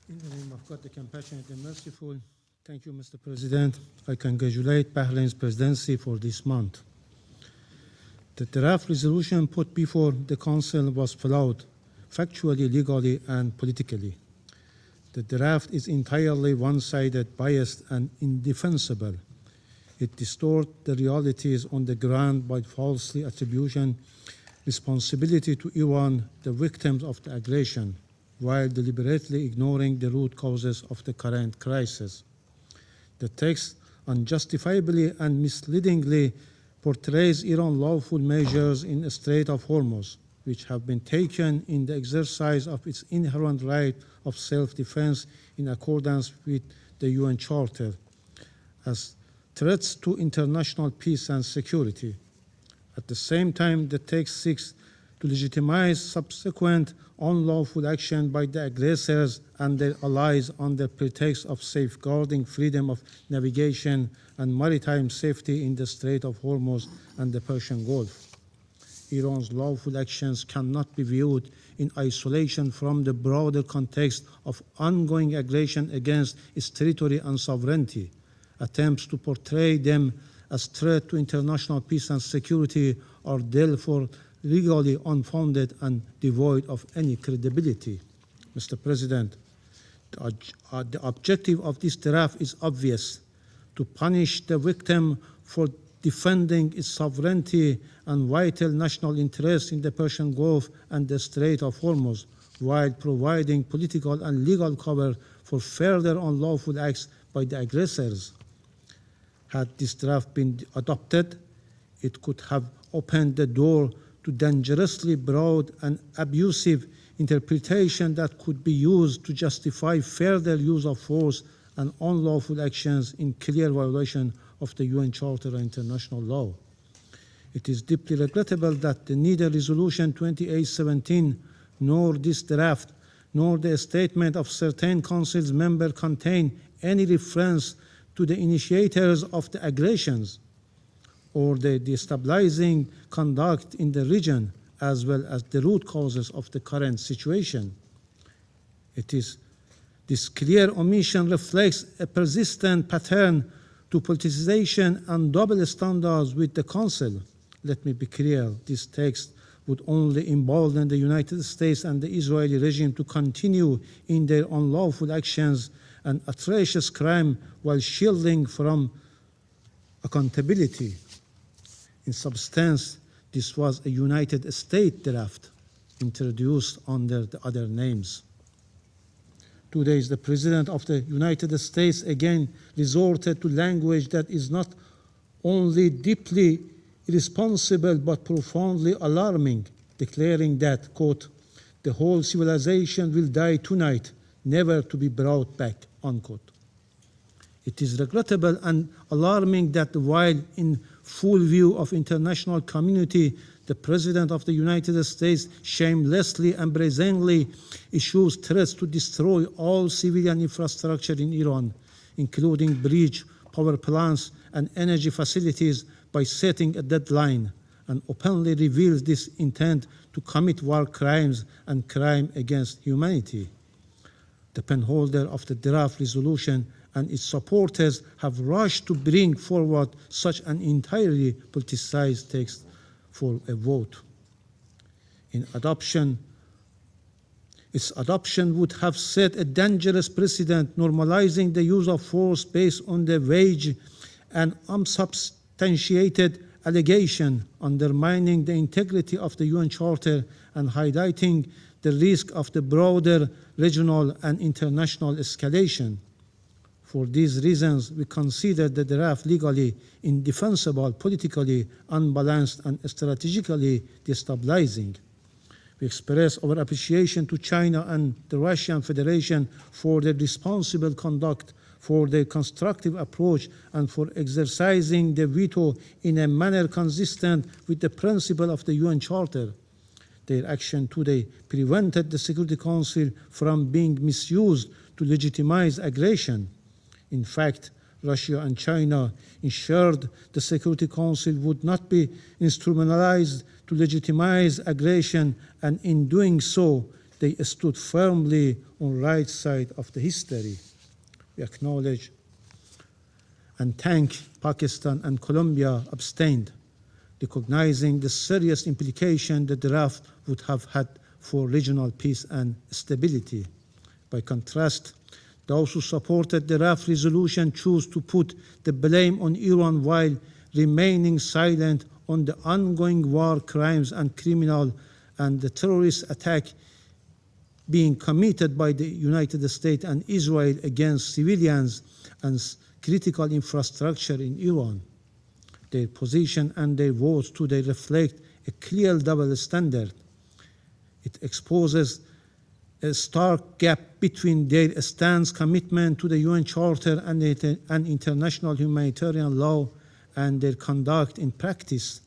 In the name of God, the compassionate and merciful, thank you, Mr. President. I congratulate Bahrain's presidency for this month. The draft resolution put before the Council was flawed, factually, legally, and politically. The draft is entirely one-sided, biased, and indefensible. It distorts the realities on the ground by falsely attributing responsibility to Iran, the victims of the aggression, while deliberately ignoring the root causes of the current crisis. The text unjustifiably and misleadingly portrays Iran's lawful measures in the Strait of Hormuz, which have been taken in the exercise of its inherent right of self-defense in accordance with the UN Charter, as threats to international peace and security. At the same time, the text seeks to legitimize subsequent unlawful action by the aggressors and their allies under pretext of safeguarding freedom of navigation and maritime safety in the Strait of Hormuz and the Persian Gulf. Iran's lawful actions cannot be viewed in isolation from the broader context of ongoing aggression against its territory and sovereignty. Attempts to portray them as threat to international peace and security are therefore legally unfounded and devoid of any credibility. Mr. President, the objective of this draft is obvious: to punish the victim for defending its sovereignty and vital national interests in the Persian Gulf and the Strait of Hormuz, while providing political and legal cover for further unlawful acts by the aggressors. Had this draft been adopted, it could have opened the door to dangerously broad and abusive interpretation that could be used to justify further use of force and unlawful actions in clear violation of the UN Charter and international law. It is deeply regrettable that neither Resolution 2817 nor this draft nor the statement of certain Council's members contain any reference to the initiators of the aggressions or the destabilizing conduct in the region, as well as the root causes of the current situation. This clear omission reflects a persistent pattern to politicization and double standards with the Council. Let me be clear, this text would only embolden the United States and the Israeli regime to continue in their unlawful actions and atrocious crime while shielding from accountability. In substance, this was a United States draft introduced under the other names. Today, the President of the United States again resorted to language that is not only deeply irresponsible but profoundly alarming, declaring that, quote, "the whole civilization will die tonight, never to be brought back," unquote. It is regrettable and alarming that while in full view of international community, the President of the United States shamelessly and brazenly issues threats to destroy all civilian infrastructure in Iran, including bridge, power plants, and energy facilities, by setting a deadline, and openly reveals this intent to commit war crimes and crime against humanity. The penholder of the draft resolution and its supporters have rushed to bring forward such an entirely politicized text for a vote. Its adoption would have set a dangerous precedent, normalizing the use of force based on the vague and unsubstantiated allegation, undermining the integrity of the UN Charter and highlighting the risk of the broader regional and international escalation. For these reasons, we consider the draft legally indefensible, politically unbalanced, and strategically destabilizing. We express our appreciation to China and the Russian Federation for their responsible conduct, for their constructive approach, and for exercising the veto in a manner consistent with the principle of the UN Charter. Their action today prevented the Security Council from being misused to legitimize aggression. In fact, Russia and China ensured the Security Council would not be instrumentalized to legitimize aggression, and in doing so, they stood firmly on right side of the history. We acknowledge and thank Pakistan and Colombia abstained, recognizing the serious implication the draft would have had for regional peace and stability. By contrast, those who supported the draft resolution choose to put the blame on Iran while remaining silent on the ongoing war crimes and criminal and the terrorist attack being committed by the United States and Israel against civilians and critical infrastructure in Iran. Their position and their votes today reflect a clear double standard. It exposes a stark gap between their stance commitment to the UN Charter and international humanitarian law and their conduct in practice.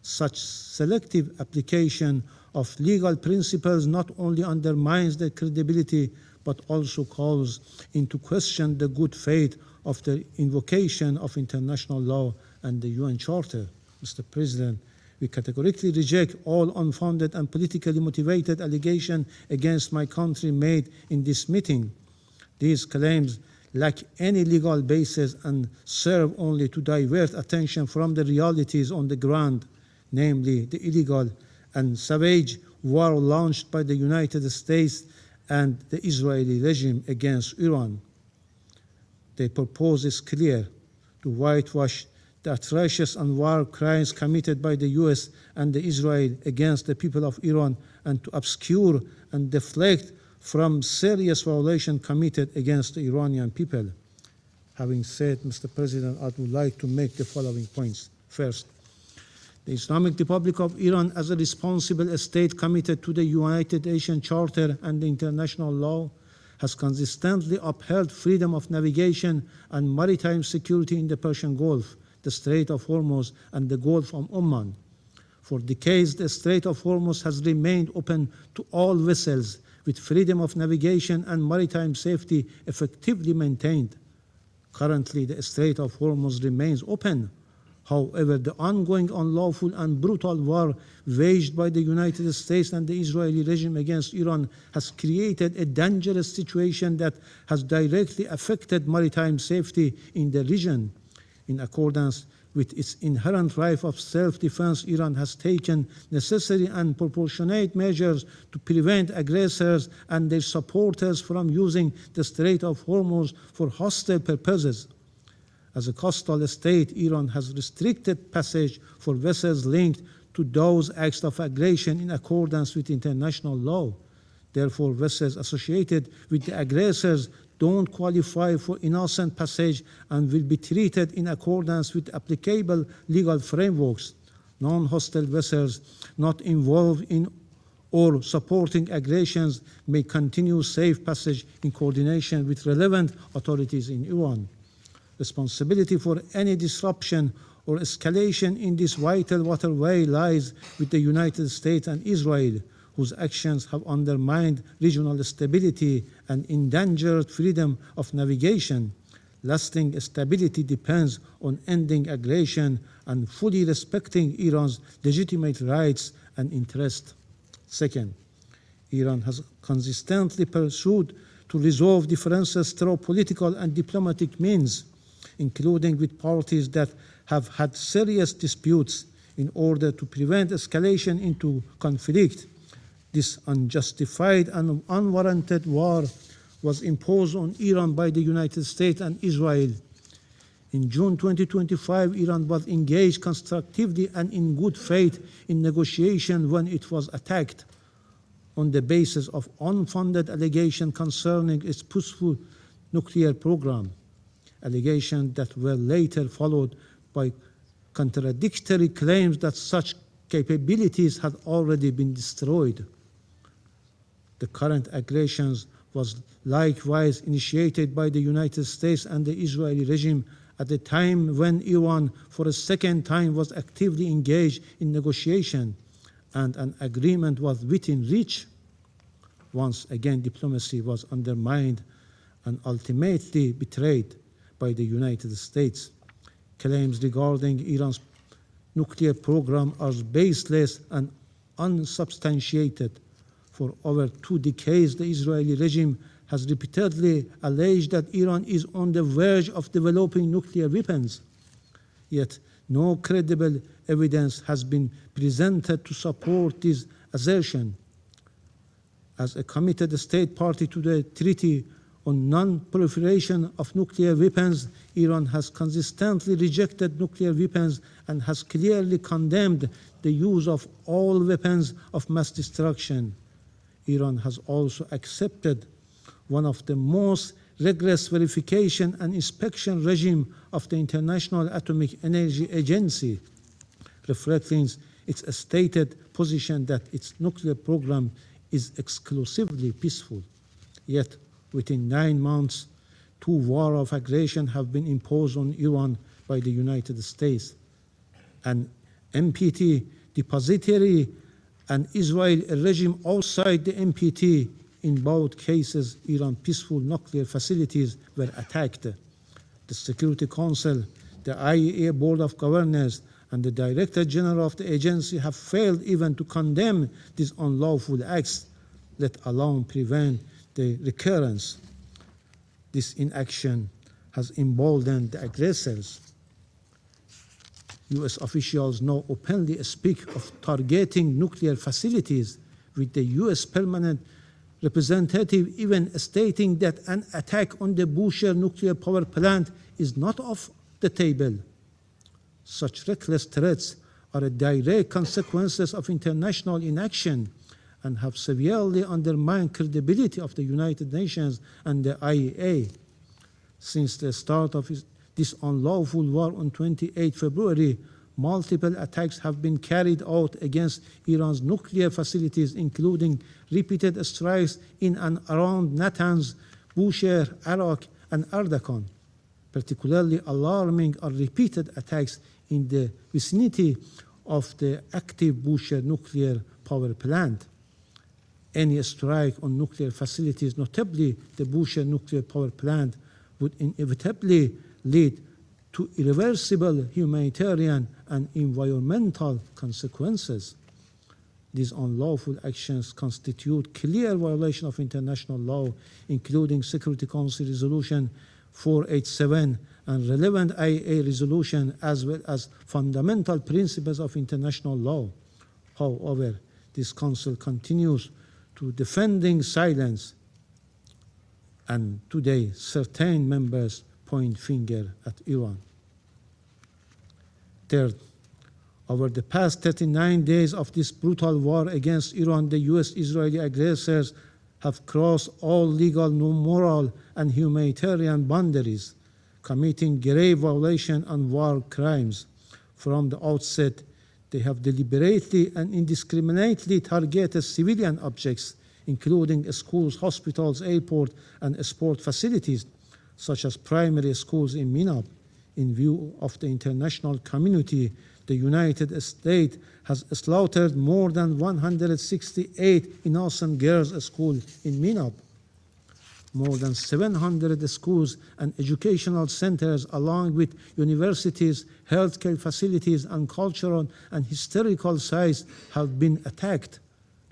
Such selective application of legal principles not only undermines their credibility, but also calls into question the good faith of the invocation of international law and the UN Charter. Mr. President, we categorically reject all unfounded and politically motivated allegations against my country made in this meeting. These claims lack any legal basis and serve only to divert attention from the realities on the ground, namely the illegal and savage war launched by the United States and the Israeli regime against Iran. Their purpose is clear: to whitewash the atrocious and war crimes committed by the US and Israel against the people of Iran and to obscure and deflect from serious violations committed against the Iranian people. Having said, Mr. President, I would like to make the following points. First, the Islamic Republic of Iran, as a responsible state committed to the United Nations Charter and the international law, has consistently upheld freedom of navigation and maritime security in the Persian Gulf, the Strait of Hormuz, and the Gulf of Oman. For decades, the Strait of Hormuz has remained open to all vessels, with freedom of navigation and maritime safety effectively maintained. Currently, the Strait of Hormuz remains open. However, the ongoing unlawful and brutal war waged by the United States and the Israeli regime against Iran has created a dangerous situation that has directly affected maritime safety in the region. In accordance with its inherent right of self-defense, Iran has taken necessary and proportionate measures to prevent aggressors and their supporters from using the Strait of Hormuz for hostile purposes. As a coastal state, Iran has restricted passage for vessels linked to those acts of aggression in accordance with international law. Therefore, vessels associated with the aggressors don't qualify for innocent passage and will be treated in accordance with applicable legal frameworks. Non-hostile vessels not involved in or supporting aggressions may continue safe passage in coordination with relevant authorities in Iran. Responsibility for any disruption or escalation in this vital waterway lies with the United States and Israel, whose actions have undermined regional stability and endangered freedom of navigation. Lasting stability depends on ending aggression and fully respecting Iran's legitimate rights and interests. Second, Iran has consistently pursued to resolve differences through political and diplomatic means, including with parties that have had serious disputes, in order to prevent escalation into conflict. This unjustified and unwarranted war was imposed on Iran by the United States and Israel. In June 2025, Iran was engaged constructively and in good faith in negotiation when it was attacked on the basis of unfounded allegations concerning its peaceful nuclear program. Allegations that were later followed by contradictory claims that such capabilities had already been destroyed. The current aggressions was likewise initiated by the United States and the Israeli regime at a time when Iran, for a second time, was actively engaged in negotiation and an agreement was within reach. Once again, diplomacy was undermined and ultimately betrayed by the United States. Claims regarding Iran's nuclear program are baseless and unsubstantiated. For over 2 decades, the Israeli regime has repeatedly alleged that Iran is on the verge of developing nuclear weapons. Yet no credible evidence has been presented to support this assertion. As a committed state party to the Treaty on Non-Proliferation of Nuclear Weapons, Iran has consistently rejected nuclear weapons and has clearly condemned the use of all weapons of mass destruction. Iran has also accepted one of the most rigorous verification and inspection regime of the International Atomic Energy Agency, reflecting its stated position that its nuclear program is exclusively peaceful. Yet, within 9 months, 2 wars of aggression have been imposed on Iran by the United States. An NPT depository and Israel, a regime outside the NPT. In both cases, Iran's peaceful nuclear facilities were attacked. The Security Council, the IAEA Board of Governors, and the Director General of the agency have failed even to condemn these unlawful acts, let alone prevent the recurrence. This inaction has emboldened the aggressors. US officials now openly speak of targeting nuclear facilities, with the US permanent representative even stating that an attack on the Bushehr nuclear power plant is not off the table. Such reckless threats are a direct consequences of international inaction and have severely undermined credibility of the United Nations and the IAEA. Since the start of this unlawful war on 28 February, multiple attacks have been carried out against Iran's nuclear facilities, including repeated strikes in and around Natanz, Bushehr, Arak, and Ardakan. Particularly alarming are repeated attacks in the vicinity of the active Bushehr nuclear power plant. Any strike on nuclear facilities, notably the Bushehr nuclear power plant, would inevitably lead to irreversible humanitarian and environmental consequences. These unlawful actions constitute clear violation of international law, including Security Council Resolution 487 and relevant IAEA resolution, as well as fundamental principles of international law. However, this Council continues to defending silence, and today certain members point finger at Iran. Third, over the past 39 days of this brutal war against Iran, the US-Israeli aggressors have crossed all legal, moral, and humanitarian boundaries, committing grave violation and war crimes. From the outset, they have deliberately and indiscriminately targeted civilian objects, including schools, hospitals, airports, and sport facilities, such as primary schools in Minab. In view of the international community, the United States has slaughtered more than 168 innocent girls at school in Minab. More than 700 schools and educational centers, along with universities, healthcare facilities, and cultural and historical sites have been attacked,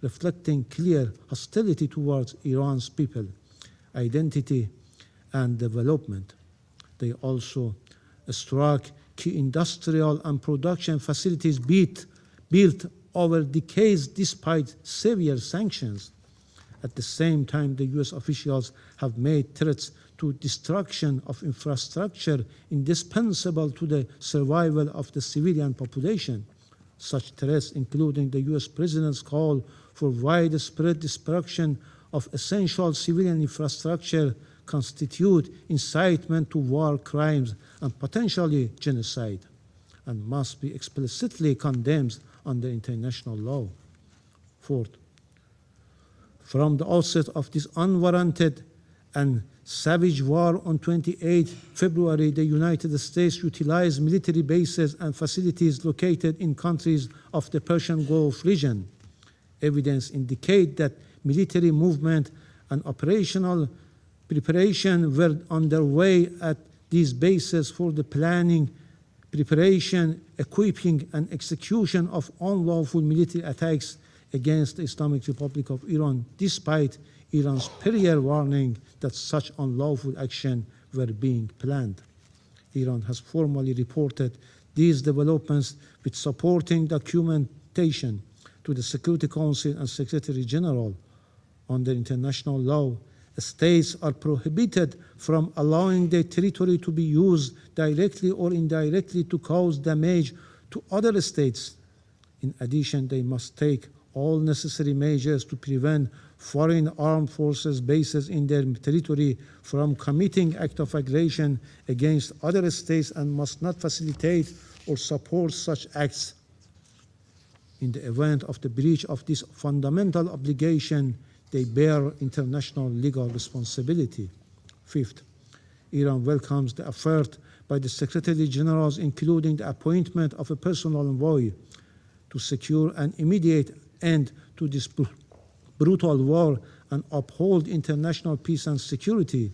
reflecting clear hostility towards Iran's people, identity, and development. They also struck key industrial and production facilities built over decades despite severe sanctions. At the same time, the US officials have made threats to destruction of infrastructure indispensable to the survival of the civilian population. Such threats, including the US President's call for widespread destruction of essential civilian infrastructure, constitute incitement to war crimes and potentially genocide, and must be explicitly condemned under international law. Fourth, from the outset of this unwarranted and savage war on 28 February, the United States utilized military bases and facilities located in countries of the Persian Gulf region. Evidence indicates that military movement and operational preparation were underway at these bases for the planning, preparation, equipping, and execution of unlawful military attacks against the Islamic Republic of Iran, despite Iran's prior warning that such unlawful action were being planned. Iran has formally reported these developments with supporting documentation to the Security Council and Secretary General. Under international law, states are prohibited from allowing their territory to be used directly or indirectly to cause damage to other states. In addition, they must take all necessary measures to prevent foreign armed forces bases in their territory from committing acts of aggression against other states and must not facilitate or support such acts. In the event of the breach of this fundamental obligation, they bear international legal responsibility. Fifth, Iran welcomes the effort by the Secretary Generals, including the appointment of a personal envoy, to secure an immediate end to this brutal war and uphold international peace and security.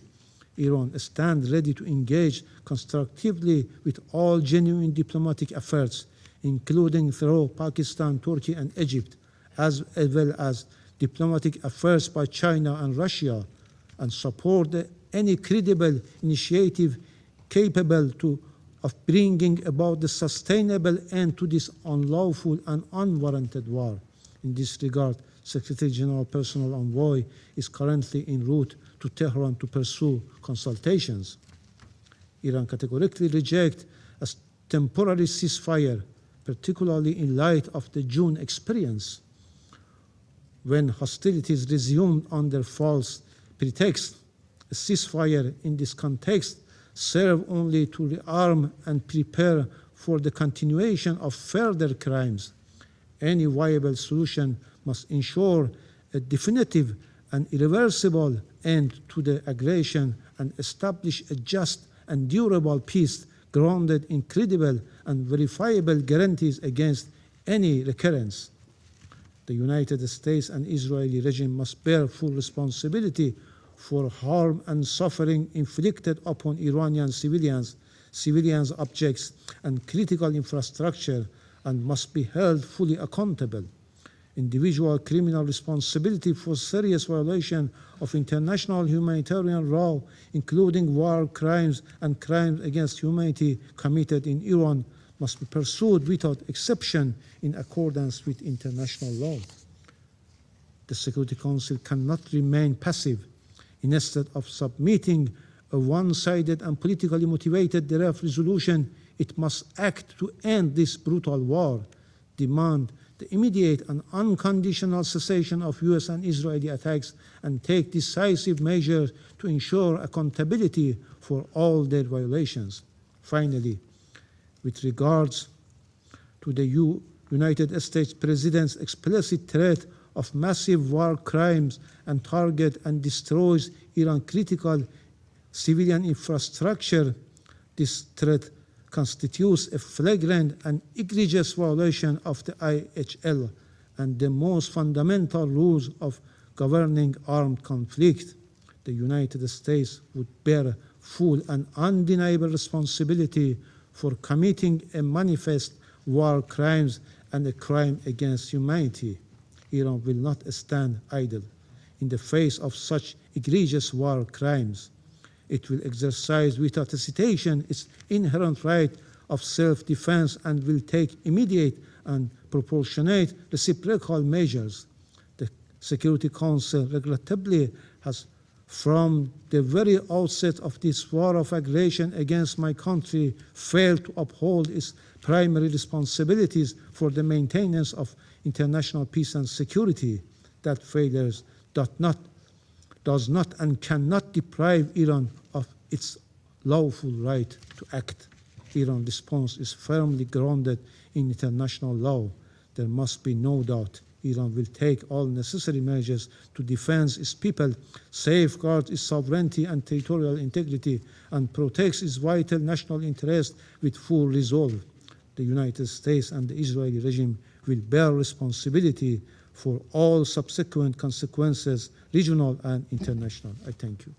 Iran stands ready to engage constructively with all genuine diplomatic efforts, including through Pakistan, Turkey, and Egypt, as well as diplomatic efforts by China and Russia, and support any credible initiative capable of bringing about the sustainable end to this unlawful and unwarranted war. In this regard, Secretary General Personal Envoy is currently en route to Tehran to pursue consultations. Iran categorically rejects a temporary ceasefire, particularly in light of the June experience, when hostilities resumed under false pretext. A ceasefire in this context serves only to rearm and prepare for the continuation of further crimes. Any viable solution must ensure a definitive and irreversible end to the aggression and establish a just and durable peace grounded in credible and verifiable guarantees against any recurrence. The United States and Israeli regime must bear full responsibility for harm and suffering inflicted upon Iranian civilians, objects, and critical infrastructure, and must be held fully accountable. Individual criminal responsibility for serious violation of international humanitarian law, including war crimes and crimes against humanity committed in Iran, must be pursued without exception in accordance with international law. The Security Council cannot remain passive. Instead of submitting a one-sided and politically motivated draft resolution, it must act to end this brutal war, demand the immediate and unconditional cessation of US and Israeli attacks, and take decisive measures to ensure accountability for all their violations. Finally, with regards to the United States President's explicit threat of massive war crimes and target and destroys Iran critical civilian infrastructure, this threat constitutes a flagrant and egregious violation of the IHL and the most fundamental rules of governing armed conflict. The United States would bear full and undeniable responsibility for committing a manifest war crimes and a crime against humanity. Iran will not stand idle in the face of such egregious war crimes. It will exercise without hesitation its inherent right of self-defense and will take immediate and proportionate reciprocal measures. The Security Council regrettably has, from the very outset of this war of aggression against my country, failed to uphold its primary responsibilities for the maintenance of international peace and security. That failure does not and cannot deprive Iran of its lawful right to act. Iran's response is firmly grounded in international law. There must be no doubt Iran will take all necessary measures to defend its people, safeguard its sovereignty and territorial integrity, and protect its vital national interest with full resolve. The United States and the Israeli regime will bear responsibility for all subsequent consequences, regional and international. I thank you.